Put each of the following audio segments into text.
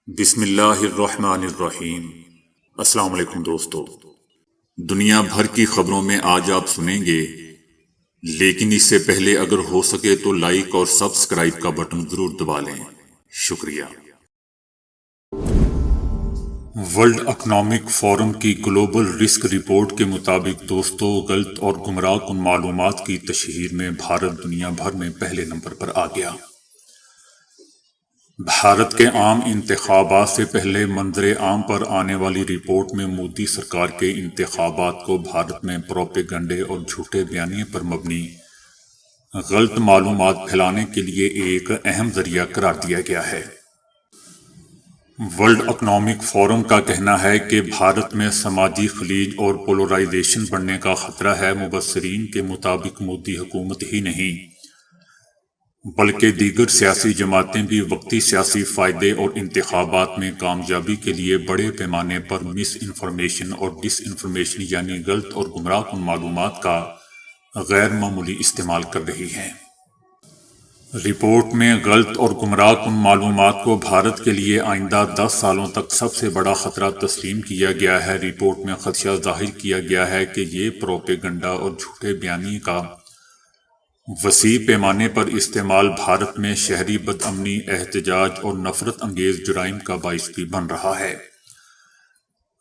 بسم اللہ الرحمن الرحیم۔ السلام علیکم دوستو، دنیا بھر کی خبروں میں آج آپ سنیں گے، لیکن اس سے پہلے اگر ہو سکے تو لائک اور سبسکرائب کا بٹن ضرور دبا لیں۔ شکریہ۔ ورلڈ اکنامک فورم کی گلوبل رسک رپورٹ کے مطابق دوستو، غلط اور گمراہ کن معلومات کی تشہیر میں بھارت دنیا بھر میں پہلے نمبر پر آ گیا۔ بھارت کے عام انتخابات سے پہلے منظر عام پر آنے والی رپورٹ میں مودی سرکار کے انتخابات کو بھارت میں پروپیگنڈے اور جھوٹے بیانیے پر مبنی غلط معلومات پھیلانے کے لیے ایک اہم ذریعہ قرار دیا گیا ہے۔ ورلڈ اکنامک فورم کا کہنا ہے کہ بھارت میں سماجی خلیج اور پولرائزیشن بڑھنے کا خطرہ ہے۔ مبصرین کے مطابق مودی حکومت ہی نہیں بلکہ دیگر سیاسی جماعتیں بھی وقتی سیاسی فائدے اور انتخابات میں کامیابی کے لیے بڑے پیمانے پر مس انفارمیشن اور ڈس انفارمیشن یعنی غلط اور گمراہ کن معلومات کا غیر معمولی استعمال کر رہی ہیں۔ رپورٹ میں غلط اور گمراہ کن معلومات کو بھارت کے لیے آئندہ 10 سالوں تک سب سے بڑا خطرہ تسلیم کیا گیا ہے۔ رپورٹ میں خدشہ ظاہر کیا گیا ہے کہ یہ پروپیگنڈا اور جھوٹے بیانیے کا وسیع پیمانے پر استعمال بھارت میں شہری بد امنی، احتجاج اور نفرت انگیز جرائم کا باعث بھی بن رہا ہے۔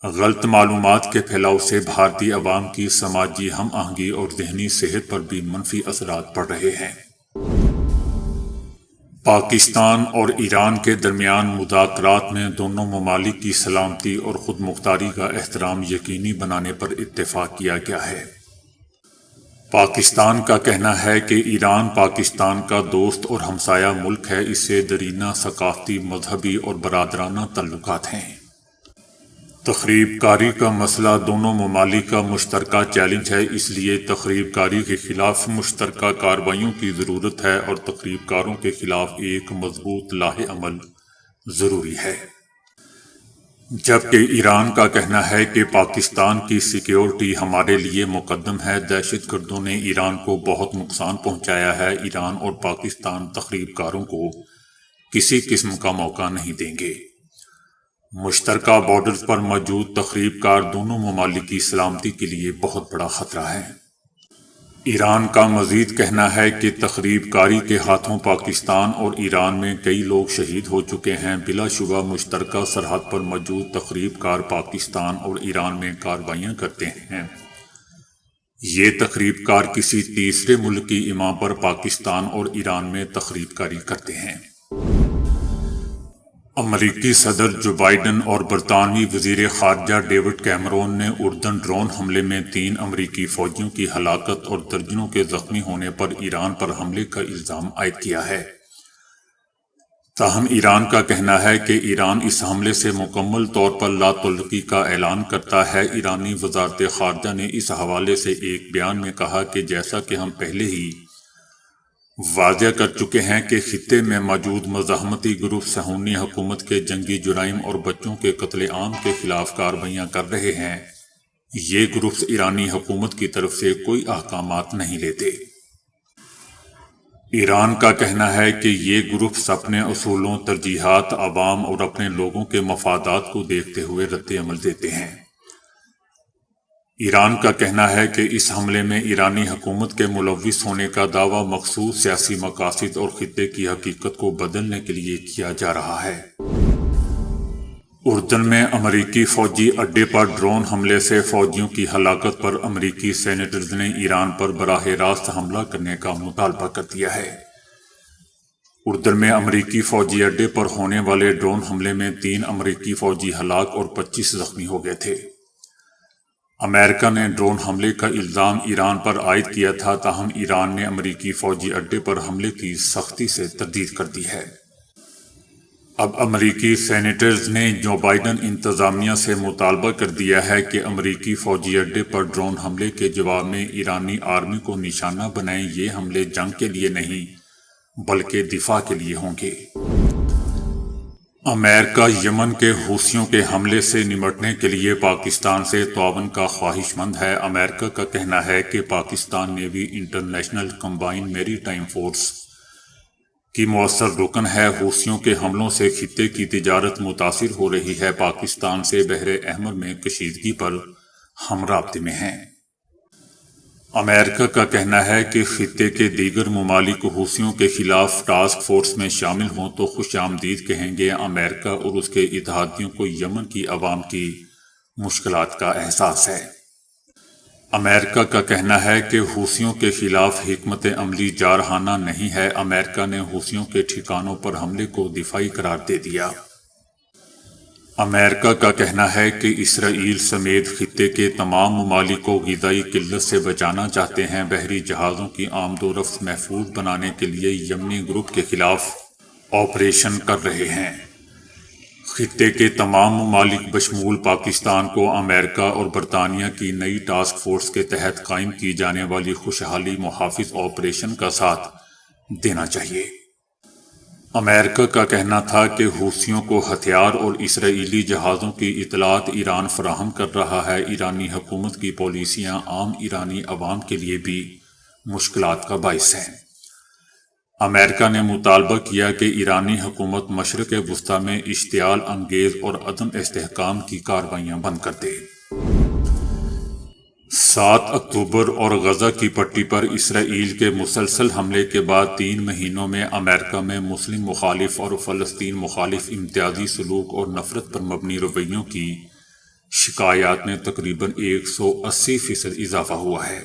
غلط معلومات کے پھیلاؤ سے بھارتی عوام کی سماجی ہم آہنگی اور ذہنی صحت پر بھی منفی اثرات پڑ رہے ہیں۔ پاکستان اور ایران کے درمیان مذاکرات میں دونوں ممالک کی سلامتی اور خود مختاری کا احترام یقینی بنانے پر اتفاق کیا گیا ہے۔ پاکستان کا کہنا ہے کہ ایران پاکستان کا دوست اور ہمسایہ ملک ہے، اس سے دیرینہ ثقافتی، مذہبی اور برادرانہ تعلقات ہیں۔ تخریب کاری کا مسئلہ دونوں ممالک کا مشترکہ چیلنج ہے، اس لیے تخریب کاری کے خلاف مشترکہ کارروائیوں کی ضرورت ہے اور تخریب کاروں کے خلاف ایک مضبوط لاہ عمل ضروری ہے۔ جبکہ ایران کا کہنا ہے کہ پاکستان کی سیکیورٹی ہمارے لیے مقدم ہے، دہشت گردوں نے ایران کو بہت نقصان پہنچایا ہے، ایران اور پاکستان تخریب کاروں کو کسی قسم کا موقع نہیں دیں گے۔ مشترکہ بارڈرز پر موجود تخریب کار دونوں ممالک کی سلامتی کے لیے بہت بڑا خطرہ ہے۔ ایران کا مزید کہنا ہے کہ تخریب کاری کے ہاتھوں پاکستان اور ایران میں کئی لوگ شہید ہو چکے ہیں۔ بلا شبہ مشترکہ سرحد پر موجود تخریب کار پاکستان اور ایران میں کارروائیاں کرتے ہیں۔ یہ تخریب کار کسی تیسرے ملک کی اما پر پاکستان اور ایران میں تخریب کاری کرتے ہیں۔ امریکی صدر جو بائیڈن اور برطانوی وزیر خارجہ ڈیوڈ کیمرون نے اردن ڈرون حملے میں 3 امریکی فوجیوں کی ہلاکت اور درجنوں کے زخمی ہونے پر ایران پر حملے کا الزام عائد کیا ہے۔ تاہم ایران کا کہنا ہے کہ ایران اس حملے سے مکمل طور پر لا تعلقی کا اعلان کرتا ہے۔ ایرانی وزارت خارجہ نے اس حوالے سے ایک بیان میں کہا کہ جیسا کہ ہم پہلے ہی واضح کر چکے ہیں کہ خطے میں موجود مزاحمتی گروپ صہیونی حکومت کے جنگی جرائم اور بچوں کے قتل عام کے خلاف کارروائیاں کر رہے ہیں۔ یہ گروپس ایرانی حکومت کی طرف سے کوئی احکامات نہیں لیتے۔ ایران کا کہنا ہے کہ یہ گروپس اپنے اصولوں، ترجیحات، عوام اور اپنے لوگوں کے مفادات کو دیکھتے ہوئے رد عمل دیتے ہیں۔ ایران کا کہنا ہے کہ اس حملے میں ایرانی حکومت کے ملوث ہونے کا دعویٰ مخصوص سیاسی مقاصد اور خطے کی حقیقت کو بدلنے کے لیے کیا جا رہا ہے۔ اردن میں امریکی فوجی اڈے پر ڈرون حملے سے فوجیوں کی ہلاکت پر امریکی سینیٹرز نے ایران پر براہ راست حملہ کرنے کا مطالبہ کر دیا ہے۔ اردن میں امریکی فوجی اڈے پر ہونے والے ڈرون حملے میں 3 امریکی فوجی ہلاک اور 25 زخمی ہو گئے تھے۔ امریکہ نے ڈرون حملے کا الزام ایران پر عائد کیا تھا، تاہم ایران نے امریکی فوجی اڈے پر حملے کی سختی سے تردید کر دی ہے۔ اب امریکی سینیٹرز نے جو بائیڈن انتظامیہ سے مطالبہ کر دیا ہے کہ امریکی فوجی اڈے پر ڈرون حملے کے جواب میں ایرانی آرمی کو نشانہ بنائیں۔ یہ حملے جنگ کے لیے نہیں بلکہ دفاع کے لیے ہوں گے۔ امریکہ یمن کے حوثیوں کے حملے سے نمٹنے کے لیے پاکستان سے تعاون کا خواہش مند ہے۔ امریکہ کا کہنا ہے کہ پاکستان نیوی انٹرنیشنل کمبائنڈ میری ٹائم فورس کی مؤثر رکن ہے۔ حوثیوں کے حملوں سے خطے کی تجارت متاثر ہو رہی ہے۔ پاکستان سے بحر احمر میں کشیدگی پر ہم رابطے میں ہیں۔ امریکہ کا کہنا ہے کہ خطے کے دیگر ممالک حوثیوں کے خلاف ٹاسک فورس میں شامل ہوں تو خوش آمدید کہیں گے۔ امریکہ اور اس کے اتحادیوں کو یمن کی عوام کی مشکلات کا احساس ہے۔ امریکہ کا کہنا ہے کہ حوثیوں کے خلاف حکمت عملی جارحانہ نہیں ہے۔ امریکہ نے حوثیوں کے ٹھکانوں پر حملے کو دفاعی قرار دے دیا۔ امریکہ کا کہنا ہے کہ اسرائیل سمیت خطے کے تمام ممالک کو غذائی قلت سے بچانا چاہتے ہیں۔ بحری جہازوں کی آمد و رفت محفوظ بنانے کے لیے یمنی گروپ کے خلاف آپریشن کر رہے ہیں۔ خطے کے تمام ممالک بشمول پاکستان کو امریکہ اور برطانیہ کی نئی ٹاسک فورس کے تحت قائم کی جانے والی خوشحالی محافظ آپریشن کا ساتھ دینا چاہیے۔ امریکہ کا کہنا تھا کہ حوثیوں کو ہتھیار اور اسرائیلی جہازوں کی اطلاعات ایران فراہم کر رہا ہے۔ ایرانی حکومت کی پالیسیاں عام ایرانی عوام کے لیے بھی مشکلات کا باعث ہیں۔ امریکہ نے مطالبہ کیا کہ ایرانی حکومت مشرق وسطی میں اشتعال انگیز اور عدم استحکام کی کارروائیاں بند کر دے۔ 7 اکتوبر اور غزہ کی پٹی پر اسرائیل کے مسلسل حملے کے بعد 3 مہینوں میں امریکہ میں مسلم مخالف اور فلسطین مخالف امتیازی سلوک اور نفرت پر مبنی رویوں کی شکایات میں تقریباً 180% اضافہ ہوا ہے۔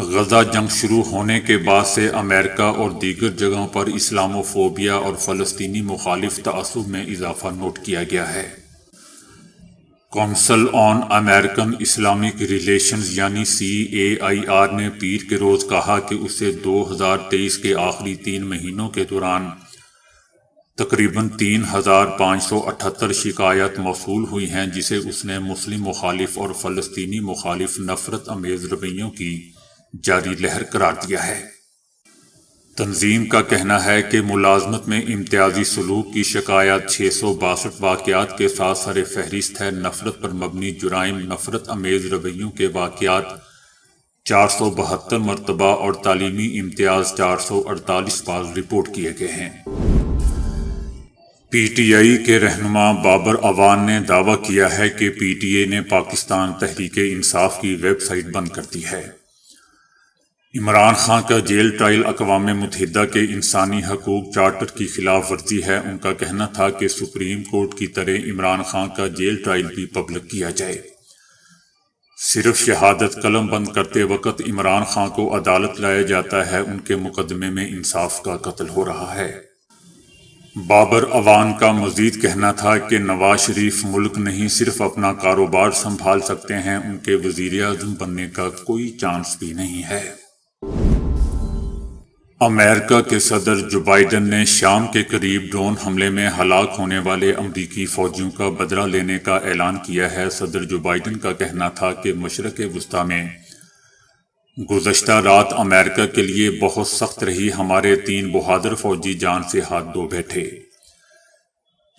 غزہ جنگ شروع ہونے کے بعد سے امریکہ اور دیگر جگہوں پر اسلامو فوبیا اور فلسطینی مخالف تعصب میں اضافہ نوٹ کیا گیا ہے۔ کونسل آن امریکن اسلامک ریلیشنز یعنی CAIR نے پیر کے روز کہا کہ اسے 2023 کے آخری 3 مہینوں کے دوران تقریباً 3578 شکایات موصول ہوئی ہیں، جسے اس نے مسلم مخالف اور فلسطینی مخالف نفرت امیز رویوں کی جاری لہر قرار دیا ہے۔ تنظیم کا کہنا ہے کہ ملازمت میں امتیازی سلوک کی شکایات 662 واقعات کے ساتھ سر فہرست ہے۔ نفرت پر مبنی جرائم نفرت امیز رویوں کے واقعات 472 مرتبہ اور تعلیمی امتیاز 448 بار رپورٹ کیے گئے ہیں۔ PTI کے رہنما بابر اعوان نے دعویٰ کیا ہے کہ PTI نے پاکستان تحریک انصاف کی ویب سائٹ بند کر دی ہے۔ عمران خان کا جیل ٹرائل اقوام متحدہ کے انسانی حقوق چارٹر کی خلاف ورزی ہے۔ ان کا کہنا تھا کہ سپریم کورٹ کی طرح عمران خان کا جیل ٹرائل بھی پبلک کیا جائے۔ صرف شہادت قلم بند کرتے وقت عمران خان کو عدالت لایا جاتا ہے، ان کے مقدمے میں انصاف کا قتل ہو رہا ہے۔ بابر اعوان کا مزید کہنا تھا کہ نواز شریف ملک نہیں صرف اپنا کاروبار سنبھال سکتے ہیں، ان کے وزیر اعظم بننے کا کوئی چانس بھی نہیں ہے۔ امریکہ کے صدر جو بائیڈن نے شام کے قریب ڈرون حملے میں ہلاک ہونے والے امریکی فوجیوں کا بدلہ لینے کا اعلان کیا ہے۔ صدر جو بائیڈن کا کہنا تھا کہ مشرق وسطی میں گزشتہ رات امریکہ کے لیے بہت سخت رہی، ہمارے 3 بہادر فوجی جان سے ہاتھ دھو بیٹھے۔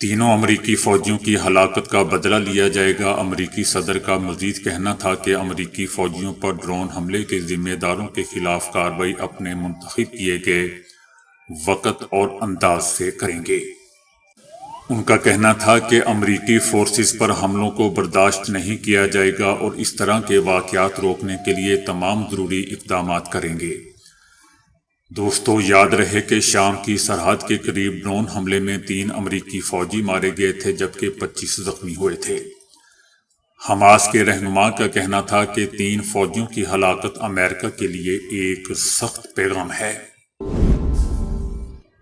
تینوں امریکی فوجیوں کی ہلاکت کا بدلہ لیا جائے گا۔ امریکی صدر کا مزید کہنا تھا کہ امریکی فوجیوں پر ڈرون حملے کے ذمہ داروں کے خلاف کارروائی اپنے منتخب کیے گئے وقت اور انداز سے کریں گے۔ ان کا کہنا تھا کہ امریکی فورسز پر حملوں کو برداشت نہیں کیا جائے گا اور اس طرح کے واقعات روکنے کے لیے تمام ضروری اقدامات کریں گے۔ دوستو، یاد رہے کہ شام کی سرحد کے قریب ڈرون حملے میں 3 امریکی فوجی مارے گئے تھے جبکہ 25 زخمی ہوئے تھے۔ حماس کے رہنما کا کہنا تھا کہ 3 فوجیوں کی ہلاکت امریکہ کے لیے ایک سخت پیغام ہے۔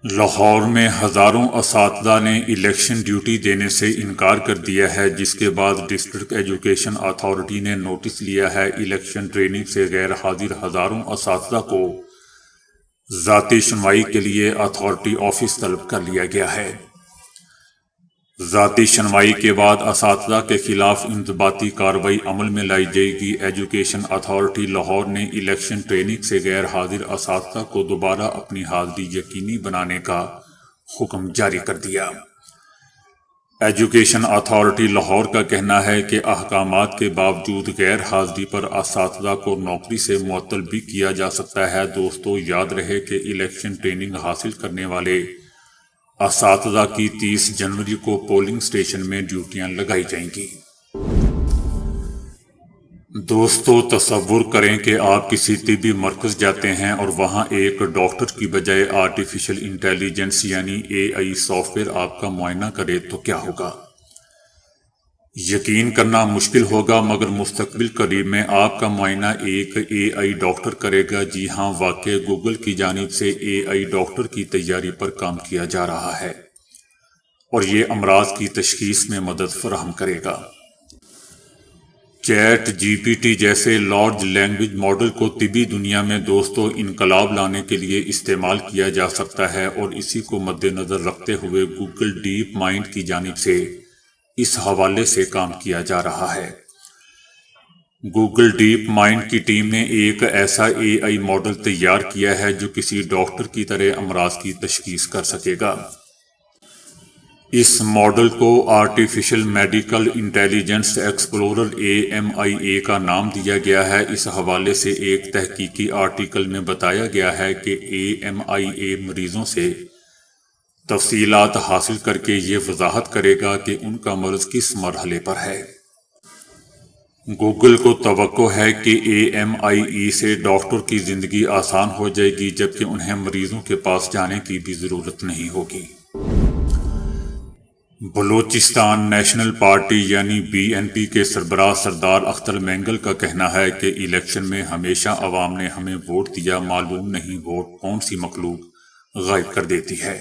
لاہور میں ہزاروں اساتذہ نے الیکشن ڈیوٹی دینے سے انکار کر دیا ہے، جس کے بعد ڈسٹرکٹ ایجوکیشن اتھارٹی نے نوٹس لیا ہے۔ الیکشن ٹریننگ سے غیر حاضر ہزاروں اساتذہ کو ذاتی سنوائی کے لیے اتھارٹی آفس طلب کر لیا گیا ہے۔ ذاتی سنوائی کے بعد اساتذہ کے خلاف انضباطی کارروائی عمل میں لائی جائے گی۔ ایجوکیشن اتھارٹی لاہور نے الیکشن ٹریننگ سے غیر حاضر اساتذہ کو دوبارہ اپنی حاضری یقینی بنانے کا حکم جاری کر دیا۔ ایجوکیشن اتھارٹی لاہور کا کہنا ہے کہ احکامات کے باوجود غیر حاضری پر اساتذہ کو نوکری سے معطل بھی کیا جا سکتا ہے۔ دوستو، یاد رہے کہ الیکشن ٹریننگ حاصل کرنے والے اساتذہ کی 30 جنوری کو پولنگ اسٹیشن میں ڈیوٹیاں لگائی جائیں گی۔ دوستو، تصور کریں کہ آپ کسی طبی مرکز جاتے ہیں اور وہاں ایک ڈاکٹر کی بجائے آرٹیفیشل انٹیلیجنس یعنی AI سافٹ ویئر آپ کا معائنہ کرے تو کیا ہوگا؟ یقین کرنا مشکل ہوگا، مگر مستقبل قریب میں آپ کا معائنہ ایک AI ڈاکٹر کرے گا۔ جی ہاں، واقع گوگل کی جانب سے AI ڈاکٹر کی تیاری پر کام کیا جا رہا ہے اور یہ امراض کی تشخیص میں مدد فراہم کرے گا۔ چیٹ GPT جیسے لارج لینگویج ماڈل کو طبی دنیا میں دوستو انقلاب لانے کے لیے استعمال کیا جا سکتا ہے، اور اسی کو مد نظر رکھتے ہوئے گوگل ڈیپ مائنڈ کی جانب سے اس حوالے سے کام کیا جا رہا ہے۔ گوگل ڈیپ مائنڈ کی ٹیم نے ایک ایسا AI ماڈل تیار کیا ہے جو کسی ڈاکٹر کی طرح امراض کی تشخیص کر سکے گا۔ اس ماڈل کو artificial medical intelligence explorer AMIA کا نام دیا گیا ہے۔ اس حوالے سے ایک تحقیقی آرٹیکل میں بتایا گیا ہے کہ AMIA مریضوں سے تفصیلات حاصل کر کے یہ وضاحت کرے گا کہ ان کا مرض کس مرحلے پر ہے۔ گوگل کو توقع ہے کہ AMIA سے ڈاکٹر کی زندگی آسان ہو جائے گی، جبکہ انہیں مریضوں کے پاس جانے کی بھی ضرورت نہیں ہوگی۔ بلوچستان نیشنل پارٹی یعنی BNP کے سربراہ سردار اختر مینگل کا کہنا ہے کہ الیکشن میں ہمیشہ عوام نے ہمیں ووٹ دیا، معلوم نہیں ووٹ کون سی مخلوق غائب کر دیتی ہے۔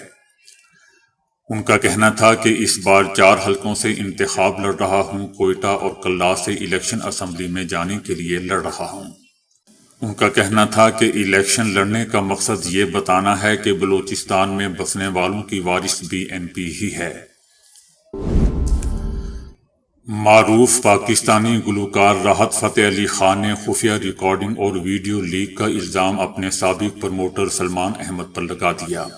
ان کا کہنا تھا کہ اس بار 4 حلقوں سے انتخاب لڑ رہا ہوں، کوئٹہ اور کلاس سے الیکشن اسمبلی میں جانے کے لیے لڑ رہا ہوں۔ ان کا کہنا تھا کہ الیکشن لڑنے کا مقصد یہ بتانا ہے کہ بلوچستان میں بسنے والوں کی وارث BNP ہی ہے۔ معروف پاکستانی گلوکار راحت فتح علی خان نے خفیہ ریکارڈنگ اور ویڈیو لیک کا الزام اپنے سابق پروموٹر سلمان احمد پر لگا دیا۔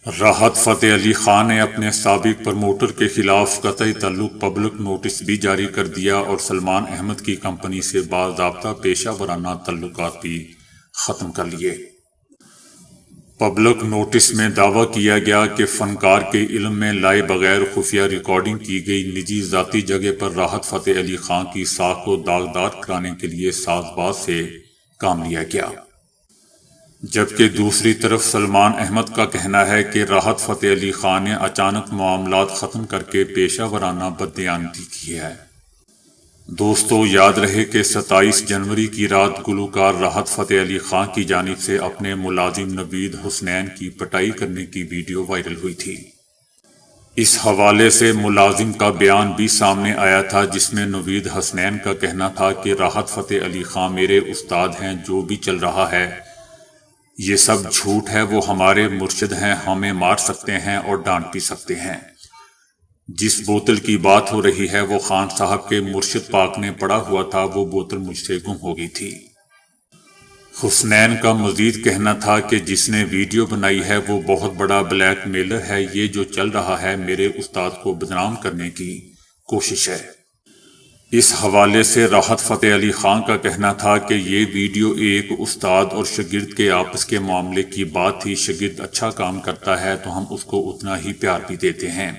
راحت فتح علی خان نے اپنے سابق پروموٹر کے خلاف قطعی تعلق پبلک نوٹس بھی جاری کر دیا اور سلمان احمد کی کمپنی سے باضابطہ پیشہ ورانہ تعلقات بھی ختم کر لیے۔ پبلک نوٹس میں دعویٰ کیا گیا کہ فنکار کے علم میں لائے بغیر خفیہ ریکارڈنگ کی گئی نجی ذاتی جگہ پر راحت فتح علی خان کی ساکھ کو داغدار کرانے کے لیے ساز باز سے کام لیا گیا، جبکہ دوسری طرف سلمان احمد کا کہنا ہے کہ راحت فتح علی خان نے اچانک معاملات ختم کر کے پیشہ ورانہ بددیانتی کی ہے۔ دوستو، یاد رہے کہ 27 جنوری کی رات گلوکار راحت فتح علی خان کی جانب سے اپنے ملازم نوید حسنین کی پٹائی کرنے کی ویڈیو وائرل ہوئی تھی۔ اس حوالے سے ملازم کا بیان بھی سامنے آیا تھا، جس میں نوید حسنین کا کہنا تھا کہ راحت فتح علی خان میرے استاد ہیں، جو بھی چل رہا ہے یہ سب جھوٹ ہے، وہ ہمارے مرشد ہیں، ہمیں مار سکتے ہیں اور ڈانٹ بھی سکتے ہیں۔ جس بوتل کی بات ہو رہی ہے وہ خان صاحب کے مرشد پاک نے پڑا ہوا تھا، وہ بوتل مجھ سے گم ہو گئی تھی۔ حسنین کا مزید کہنا تھا کہ جس نے ویڈیو بنائی ہے وہ بہت بڑا بلیک میلر ہے، یہ جو چل رہا ہے میرے استاد کو بدنام کرنے کی کوشش ہے۔ اس حوالے سے راحت فتح علی خان کا کہنا تھا کہ یہ ویڈیو ایک استاد اور شاگرد کے آپس کے معاملے کی بات تھی، شاگرد اچھا کام کرتا ہے تو ہم اس کو اتنا ہی پیار بھی دیتے ہیں،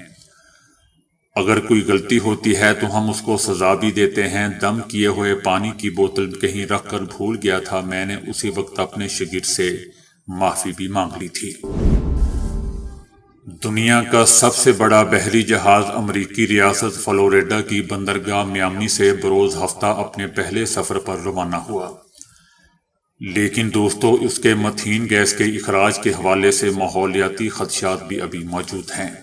اگر کوئی غلطی ہوتی ہے تو ہم اس کو سزا بھی دیتے ہیں۔ دم کیے ہوئے پانی کی بوتل کہیں رکھ کر بھول گیا تھا، میں نے اسی وقت اپنے شاگرد سے معافی بھی مانگ لی تھی۔ دنیا کا سب سے بڑا بحری جہاز امریکی ریاست فلوریڈا کی بندرگاہ میامی سے بروز ہفتہ اپنے پہلے سفر پر روانہ ہوا، لیکن دوستو اس کے متھین گیس کے اخراج کے حوالے سے ماحولیاتی خدشات بھی ابھی موجود ہیں۔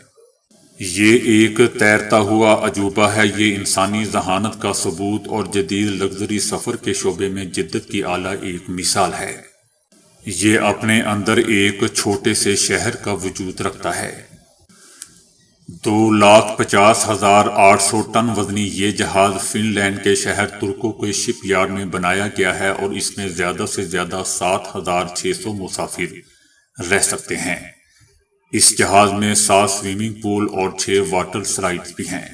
یہ ایک تیرتا ہوا عجوبہ ہے، یہ انسانی ذہانت کا ثبوت اور جدید لگژری سفر کے شعبے میں جدت کی اعلیٰ ایک مثال ہے۔ یہ اپنے اندر ایک چھوٹے سے شہر کا وجود رکھتا ہے۔ 2,50,800 ٹن وزنی یہ جہاز فن لینڈ کے شہر ترکو کے شپ یارڈ میں بنایا گیا ہے اور اس میں زیادہ سے زیادہ 7,600 مسافر رہ سکتے ہیں۔ اس جہاز میں 7 سوئمنگ پول اور 6 واٹر سلائڈز بھی ہیں۔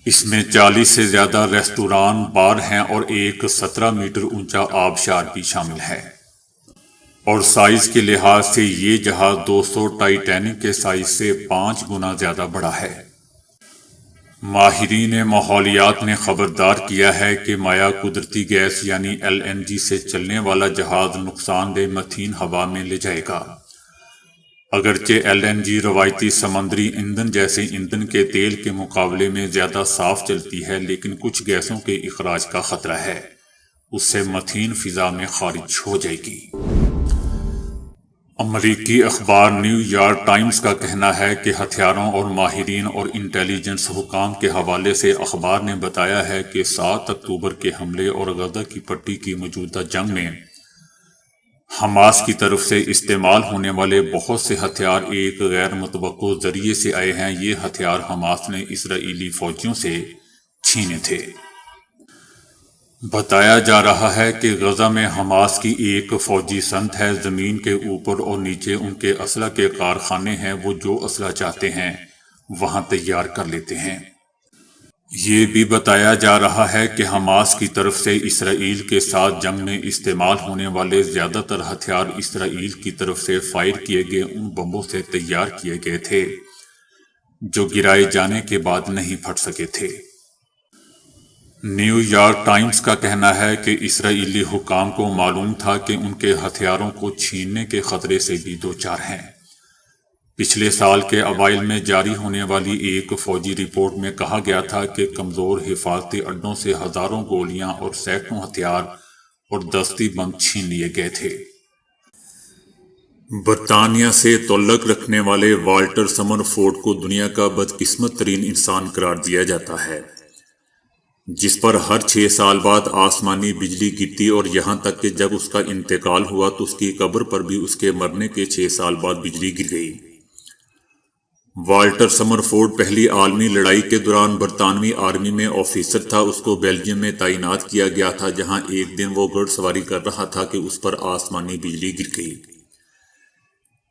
اس میں 40 سے زیادہ ریستوران، بار ہیں اور ایک 17 میٹر اونچا آبشار بھی شامل ہے۔ اور سائز کے لحاظ سے یہ جہاز 200 ٹائٹینک کے سائز سے 5 گنا زیادہ بڑا ہے۔ ماہرین ماحولیات نے خبردار کیا ہے کہ مائع قدرتی گیس یعنی LNG سے چلنے والا جہاز نقصان دہ میتھین ہوا میں لے جائے گا۔ اگرچہ LNG روایتی سمندری ایندھن جیسے ایندھن کے تیل کے مقابلے میں زیادہ صاف چلتی ہے، لیکن کچھ گیسوں کے اخراج کا خطرہ ہے۔ اس سے میتھین فضا میں خارج ہو جائے گی۔ امریکی اخبار نیو یارک ٹائمز کا کہنا ہے کہ ہتھیاروں اور ماہرین اور انٹیلیجنس حکام کے حوالے سے اخبار نے بتایا ہے کہ 7 اکتوبر کے حملے اور غزہ کی پٹی کی موجودہ جنگ میں حماس کی طرف سے استعمال ہونے والے بہت سے ہتھیار ایک غیر متوقع ذریعے سے آئے ہیں۔ یہ ہتھیار حماس نے اسرائیلی فوجیوں سے چھینے تھے۔ بتایا جا رہا ہے کہ غزہ میں حماس کی ایک فوجی سنت ہے۔ زمین کے اوپر اور نیچے ان کے اسلحہ کے کارخانے ہیں۔ وہ جو اسلحہ چاہتے ہیں وہاں تیار کر لیتے ہیں۔ یہ بھی بتایا جا رہا ہے کہ حماس کی طرف سے اسرائیل کے ساتھ جنگ میں استعمال ہونے والے زیادہ تر ہتھیار اسرائیل کی طرف سے فائر کیے گئے ان بموں سے تیار کیے گئے تھے جو گرائے جانے کے بعد نہیں پھٹ سکے تھے۔ نیو یارک ٹائمز کا کہنا ہے کہ اسرائیلی حکام کو معلوم تھا کہ ان کے ہتھیاروں کو چھیننے کے خطرے سے بھی دوچار ہیں۔ پچھلے سال کے اوائل میں جاری ہونے والی ایک فوجی رپورٹ میں کہا گیا تھا کہ کمزور حفاظتی اڈوں سے ہزاروں گولیاں اور سینکڑوں ہتھیار اور دستی بم چھین لیے گئے تھے۔ برطانیہ سے تعلق رکھنے والے والٹر سمرفورڈ کو دنیا کا بدقسمت ترین انسان قرار دیا جاتا ہے، جس پر ہر 6 سال بعد آسمانی بجلی گرتی، اور یہاں تک کہ جب اس کا انتقال ہوا تو اس کی قبر پر بھی اس کے مرنے کے 6 سال بعد بجلی گر گئی۔ والٹر سمرفورڈ پہلی عالمی لڑائی کے دوران برطانوی آرمی میں آفیسر تھا۔ اس کو بیلجیم میں تعینات کیا گیا تھا، جہاں ایک دن وہ گھڑ سواری کر رہا تھا کہ اس پر آسمانی بجلی گر گئی،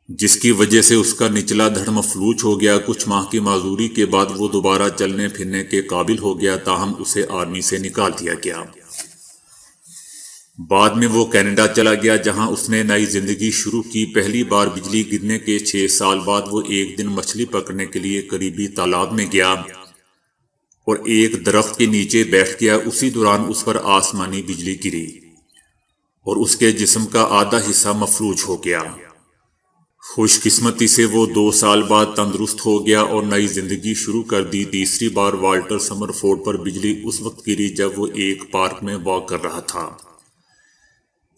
جس کی وجہ سے اس کا نچلا دھڑ مفلوج ہو گیا۔ کچھ ماہ کی معذوری کے بعد وہ دوبارہ چلنے پھرنے کے قابل ہو گیا، تاہم اسے آرمی سے نکال دیا گیا۔ بعد میں وہ کینیڈا چلا گیا، جہاں اس نے نئی زندگی شروع کی۔ پہلی بار بجلی گرنے کے 6 سال بعد وہ ایک دن مچھلی پکڑنے کے لیے قریبی تالاب میں گیا اور ایک درخت کے نیچے بیٹھ گیا۔ اسی دوران اس پر آسمانی بجلی گری اور اس کے جسم کا آدھا حصہ مفلوج ہو گیا۔ خوش قسمتی سے وہ 2 سال بعد تندرست ہو گیا اور نئی زندگی شروع کر دی۔ تیسری بار والٹر سمرفورڈ پر بجلی اس وقت گری جب وہ ایک پارک میں واک کر رہا تھا۔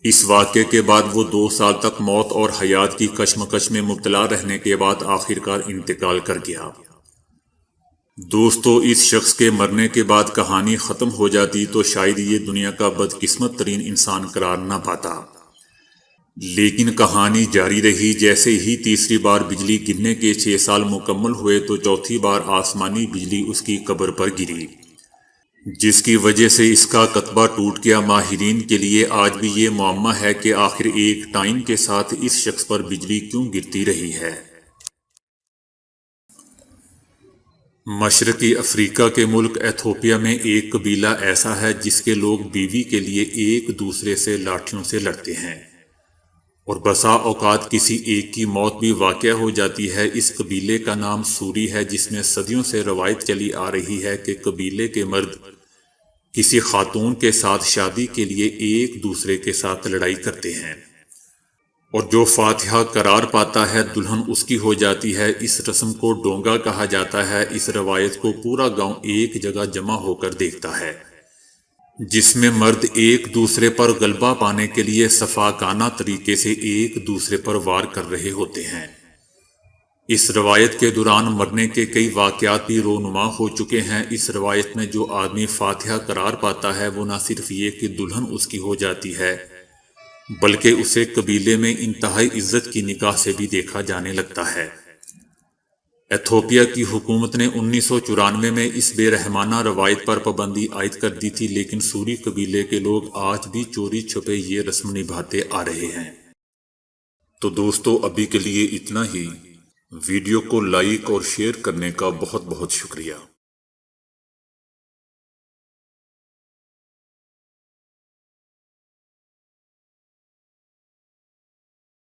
اس واقعے کے بعد وہ 2 سال تک موت اور حیات کی کشمکش میں مبتلا رہنے کے بعد آخرکار انتقال کر گیا۔ دوستو، اس شخص کے مرنے کے بعد کہانی ختم ہو جاتی تو شاید یہ دنیا کا بدقسمت ترین انسان قرار نہ پاتا، لیکن کہانی جاری رہی۔ جیسے ہی تیسری بار بجلی گرنے کے 6 سال مکمل ہوئے تو چوتھی بار آسمانی بجلی اس کی قبر پر گری، جس کی وجہ سے اس کا کتبہ ٹوٹ گیا۔ ماہرین کے لیے آج بھی یہ معمہ ہے کہ آخر ایک ٹائم کے ساتھ اس شخص پر بجلی کیوں گرتی رہی ہے۔ مشرقی افریقہ کے ملک ایتھوپیا میں ایک قبیلہ ایسا ہے جس کے لوگ بیوی کے لیے ایک دوسرے سے لاٹھیوں سے لڑتے ہیں، اور بسا اوقات کسی ایک کی موت بھی واقع ہو جاتی ہے۔ اس قبیلے کا نام سوری ہے، جس میں صدیوں سے روایت چلی آ رہی ہے کہ قبیلے کے مرد کسی خاتون کے ساتھ شادی کے لیے ایک دوسرے کے ساتھ لڑائی کرتے ہیں، اور جو فاتحہ قرار پاتا ہے دلہن اس کی ہو جاتی ہے۔ اس رسم کو ڈونگا کہا جاتا ہے۔ اس روایت کو پورا گاؤں ایک جگہ جمع ہو کر دیکھتا ہے، جس میں مرد ایک دوسرے پر غلبہ پانے کے لیے صفاقانہ طریقے سے ایک دوسرے پر وار کر رہے ہوتے ہیں۔ اس روایت کے دوران مرنے کے کئی واقعات بھی رونما ہو چکے ہیں۔ اس روایت میں جو آدمی فاتحہ قرار پاتا ہے وہ نہ صرف یہ کہ دلہن اس کی ہو جاتی ہے، بلکہ اسے قبیلے میں انتہائی عزت کی نگاہ سے بھی دیکھا جانے لگتا ہے۔ ایتھوپیا کی حکومت نے 1994 میں اس بے رحمانہ روایت پر پابندی عائد کر دی تھی، لیکن سوری قبیلے کے لوگ آج بھی چوری چھپے یہ رسم نبھاتے آ رہے ہیں۔ تو دوستو ابھی کے لیے اتنا ہی۔ ویڈیو کو لائک اور شیئر کرنے کا بہت بہت شکریہ۔